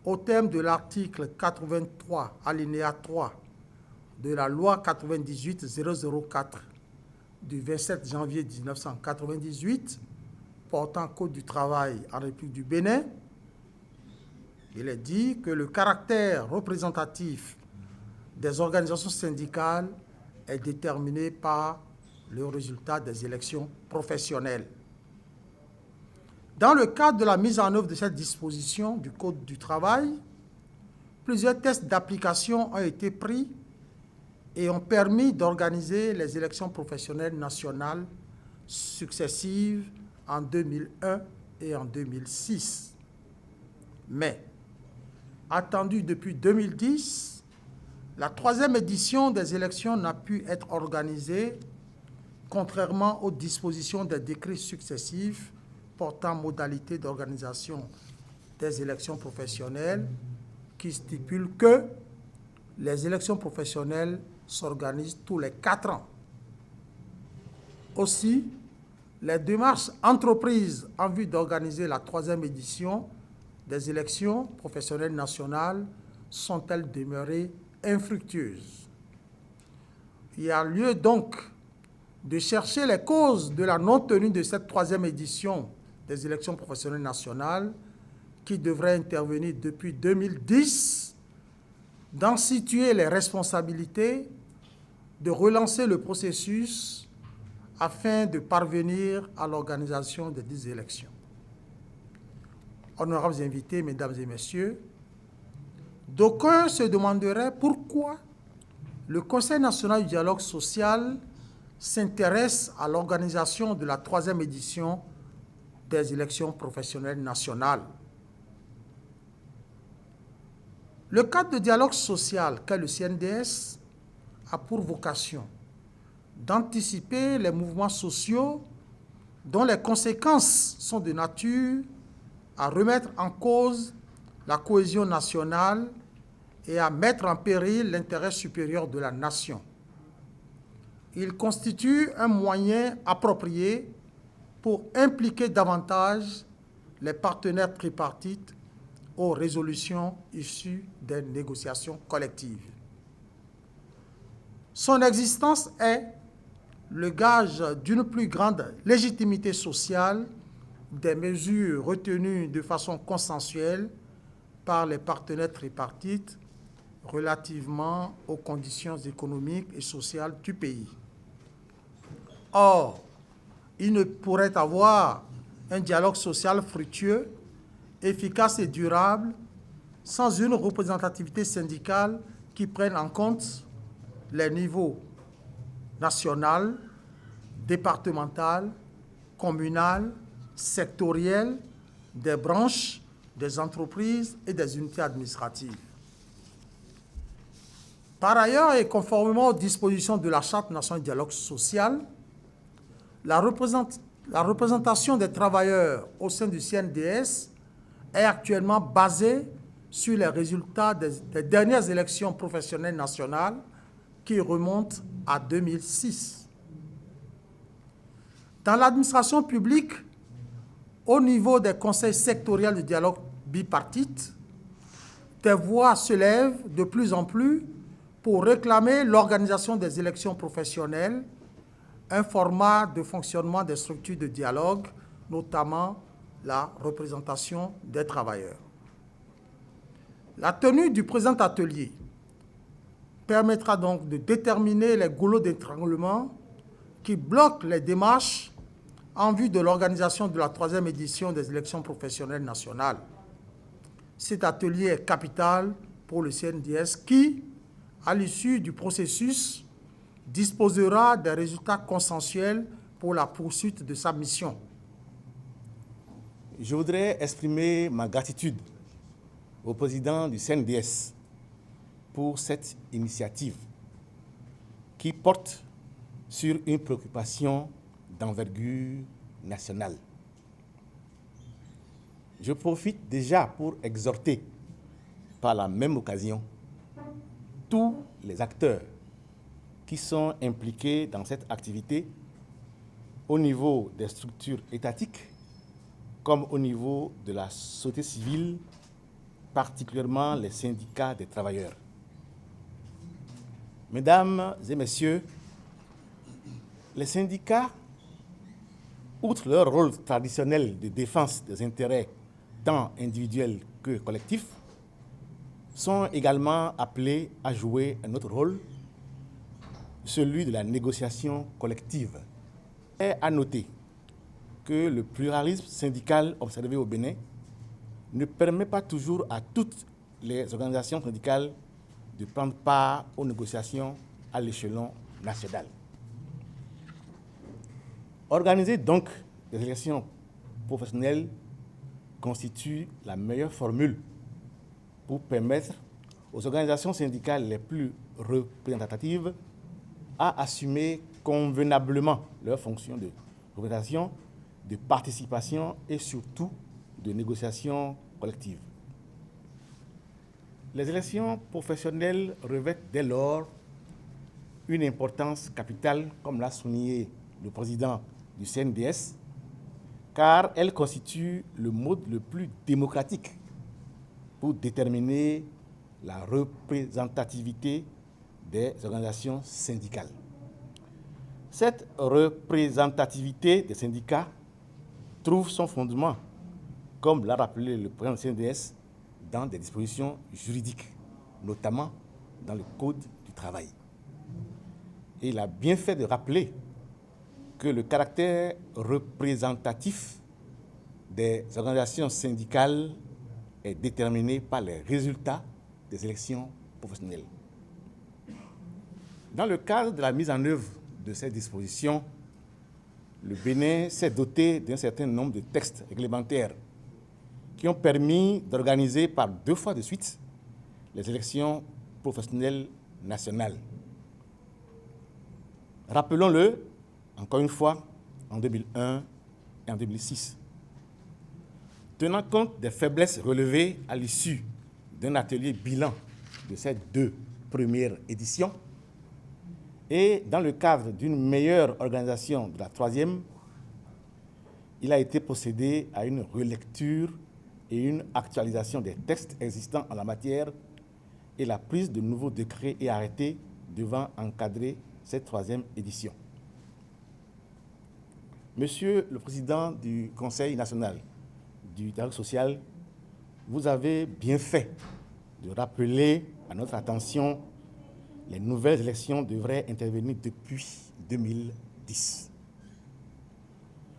Au terme de l'article 83, alinéa 3 de la loi 98-004 du 27 janvier 1998 portant Code du travail en République du Bénin, il est dit que le caractère représentatif des organisations syndicales est déterminé par le résultat des élections professionnelles. Dans le cadre de la mise en œuvre de cette disposition du Code du travail, plusieurs tests d'application ont été pris et ont permis d'organiser les élections professionnelles nationales successives en 2001 et en 2006. Mais, attendue depuis 2010, la troisième édition des élections n'a pu être organisée, contrairement aux dispositions des décrets successifs portant modalité d'organisation des élections professionnelles qui stipulent que les élections professionnelles s'organisent tous les 4 ans. Aussi, les démarches entreprises en vue d'organiser la troisième édition des élections professionnelles nationales sont-elles demeurées infructueuses. Il y a lieu donc de chercher les causes de la non-tenue de cette troisième édition des élections professionnelles nationales qui devrait intervenir depuis 2010, d'en situer les responsabilités, de relancer le processus afin de parvenir à l'organisation de 10 élections. Honorables invités, mesdames et messieurs, d'aucuns se demanderaient pourquoi le Conseil national du dialogue social s'intéresse à l'organisation de la troisième édition des élections professionnelles nationales. Le cadre de dialogue social qu'est le CNDS a pour vocation d'anticiper les mouvements sociaux dont les conséquences sont de nature à remettre en cause la cohésion nationale et à mettre en péril l'intérêt supérieur de la nation. Il constitue un moyen approprié pour impliquer davantage les partenaires tripartites aux résolutions issues des négociations collectives. Son existence est le gage d'une plus grande légitimité sociale des mesures retenues de façon consensuelle par les partenaires tripartites relativement aux conditions économiques et sociales du pays. Or, il ne pourrait avoir un dialogue social fructueux, efficace et durable sans une représentativité syndicale qui prenne en compte les niveaux national, départemental, communal, sectoriel, des branches, des entreprises et des unités administratives. Par ailleurs, et conformément aux dispositions de la Charte nationale du dialogue social, la représentation des travailleurs au sein du CNDS est actuellement basée sur les résultats des dernières élections professionnelles nationales qui remontent à 2006. Dans l'administration publique, au niveau des conseils sectoriels de dialogue bipartite, des voix se lèvent de plus en plus pour réclamer l'organisation des élections professionnelles, un format de fonctionnement des structures de dialogue, notamment la représentation des travailleurs. La tenue du présent atelier permettra donc de déterminer les goulots d'étranglement qui bloquent les démarches en vue de l'organisation de la troisième édition des élections professionnelles nationales. Cet atelier est capital pour le CNDS qui, à l'issue du processus, disposera des résultats consensuels pour la poursuite de sa mission. Je voudrais exprimer ma gratitude au président du CNDS pour cette initiative qui porte sur une préoccupation d'envergure nationale. Je profite déjà pour exhorter par la même occasion tous les acteurs qui sont impliqués dans cette activité au niveau des structures étatiques comme au niveau de la société civile, particulièrement les syndicats des travailleurs. Mesdames et messieurs, les syndicats, outre leur rôle traditionnel de défense des intérêts tant individuels que collectifs, sont également appelés à jouer un autre rôle, celui de la négociation collective. Il est à noter que le pluralisme syndical observé au Bénin ne permet pas toujours à toutes les organisations syndicales de prendre part aux négociations à l'échelon national. Organiser donc des élections professionnelles constitue la meilleure formule pour permettre aux organisations syndicales les plus représentatives à assumer convenablement leurs fonctions de représentation, de participation et surtout de négociation collective. Les élections professionnelles revêtent dès lors une importance capitale, comme l'a souligné le président du CNDS, car elles constituent le mode le plus démocratique pour déterminer la représentativité des organisations syndicales. Cette représentativité des syndicats trouve son fondement, comme l'a rappelé le président du CNDS, dans des dispositions juridiques, notamment dans le Code du travail. Et il a bien fait de rappeler que le caractère représentatif des organisations syndicales est déterminé par les résultats des élections professionnelles. Dans le cadre de la mise en œuvre de ces dispositions, le Bénin s'est doté d'un certain nombre de textes réglementaires qui ont permis d'organiser par 2 fois de suite les élections professionnelles nationales. Rappelons-le, encore une fois, en 2001 et en 2006. Tenant compte des faiblesses relevées à l'issue d'un atelier bilan de ces 2 premières éditions et dans le cadre d'une meilleure organisation de la 3e, il a été procédé à une relecture et une actualisation des textes existants en la matière et la prise de nouveaux décrets et arrêtés devant encadrer cette 3e édition. Monsieur le Président du Conseil national du dialogue social, vous avez bien fait de rappeler à notre attention les nouvelles élections devraient intervenir depuis 2010.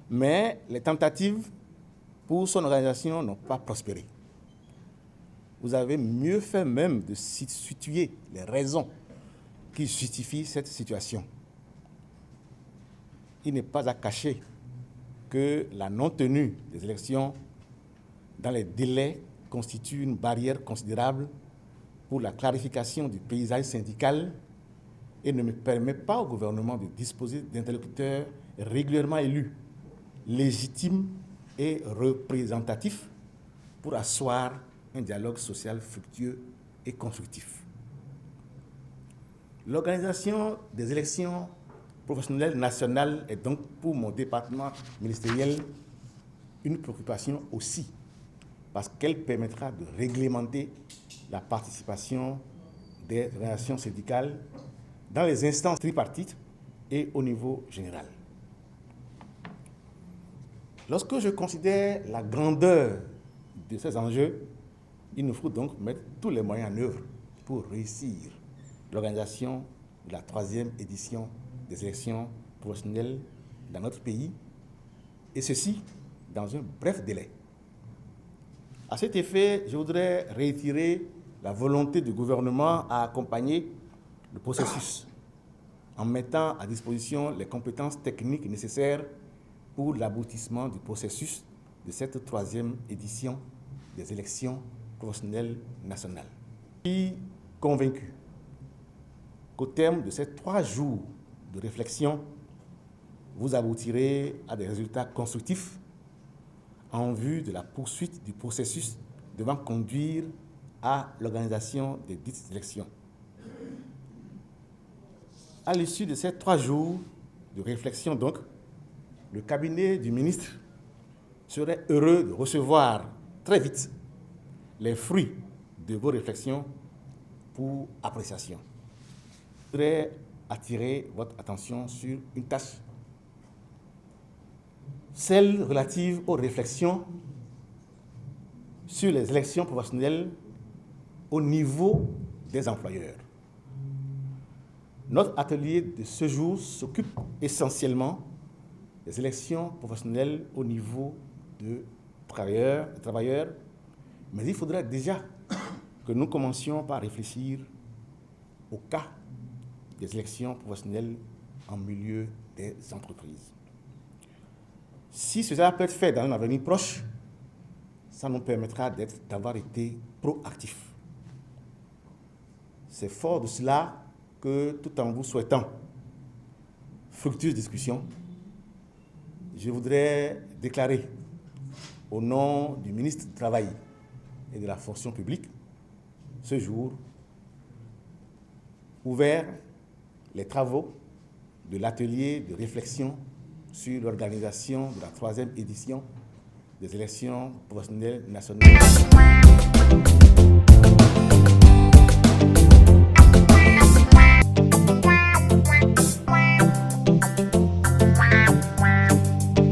Mais les tentatives pour son organisation n'ont pas prospéré. Vous avez mieux fait même de situer les raisons qui justifient cette situation. Il n'est pas à cacher que la non-tenue des élections dans les délais constitue une barrière considérable pour la clarification du paysage syndical et ne me permet pas au gouvernement de disposer d'interlocuteurs régulièrement élus, légitimes et représentatifs pour asseoir un dialogue social fructueux et constructif. L'organisation des élections professionnelles nationales est donc pour mon département ministériel une préoccupation aussi, parce qu'elle permettra de réglementer la participation des organisations syndicales dans les instances tripartites et au niveau général. Lorsque je considère la grandeur de ces enjeux, il nous faut donc mettre tous les moyens en œuvre pour réussir l'organisation de la 3e édition des élections professionnelles dans notre pays, et ceci dans un bref délai. À cet effet, je voudrais réitérer la volonté du gouvernement à accompagner le processus en mettant à disposition les compétences techniques nécessaires pour l'aboutissement du processus de cette 3e édition des élections professionnelles nationales. Je suis convaincu qu'au terme de ces 3 jours de réflexion, vous aboutirez à des résultats constructifs en vue de la poursuite du processus devant conduire à l'organisation des dites élections. À l'issue de ces 3 jours de réflexion, donc, le cabinet du ministre serait heureux de recevoir très vite les fruits de vos réflexions pour appréciation. Je voudrais attirer votre attention sur une tâche, celle relative aux réflexions sur les élections professionnelles au niveau des employeurs. Notre atelier de ce jour s'occupe essentiellement des élections professionnelles au niveau de travailleurs, mais il faudrait déjà que nous commencions par réfléchir au cas des élections professionnelles en milieu des entreprises. Si cela peut être fait dans un avenir proche, ça nous permettra d'avoir été proactifs. C'est fort de cela que, tout en vous souhaitant fructueuse discussion, je voudrais déclarer au nom du ministre du Travail et de la Fonction publique, ce jour, ouvert les travaux de l'atelier de réflexion sur l'organisation de la 3e édition des élections professionnelles nationales.